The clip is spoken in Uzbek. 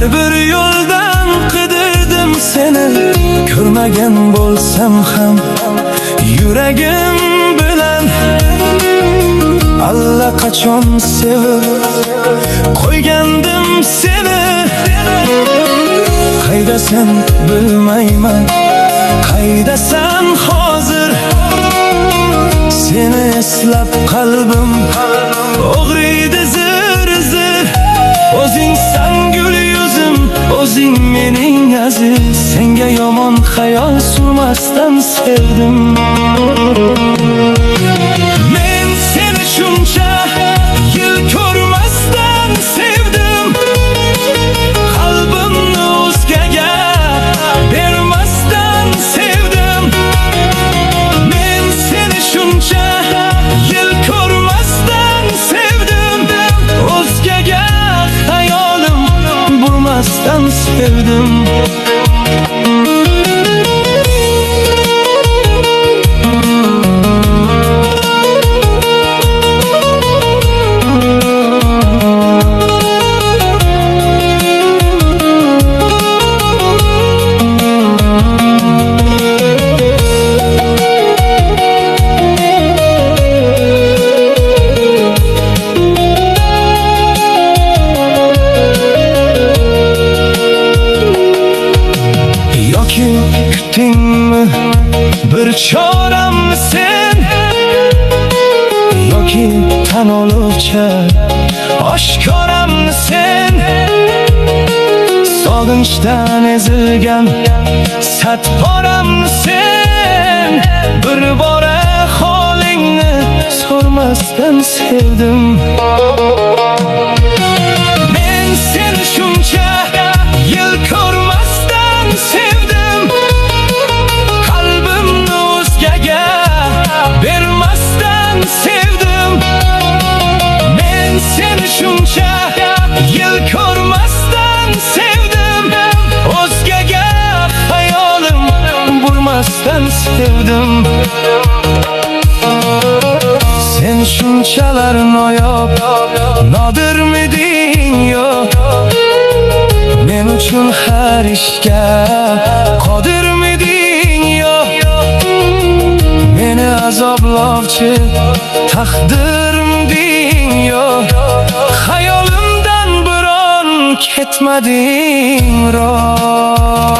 Har bir yo'ldan qidirdim seni, ko'rmagan bo'lsam ham yuragim bilan allaqachon sevib qo'ygandim seni. Qaydasan bilmayman, qaydasan hozir? Seni eslab qalbim og'riydi zir zir. O'zingsan gul yuzim, o'zing mening aziz. Senga yomon xayol surmasdan sevdim. Men seni shuncha yil ko'rmasdan sevdim. Qalbimni o'zgaga bermasdan sevdim. Men seni shuncha yil ko'rmasdan sevdim. O'zgaga hayolim burmasdan sevdim. Kutdingmi bir choram sen, yoki tan oluvcha oshkoram sen? Sog'inchdan ezilgan satporam sen. Bir bora holingni so'rmasdan sevdim. Men seni shuncha yil ko'rmasdan sevdim. Qalbimni o'zgaga bermasdan sevdim. Men seni shuncha yil ko'rmasdan sevdim. O'zgaga hayolim burmasdan sevdim. Sen shunchalar noyob, nodirmiding yo'q? Men uchun har ishga qodirmiding yo'q? Meni azoblovchi taqdirmiding yo'q? Hayolimdan biron ketmading rost.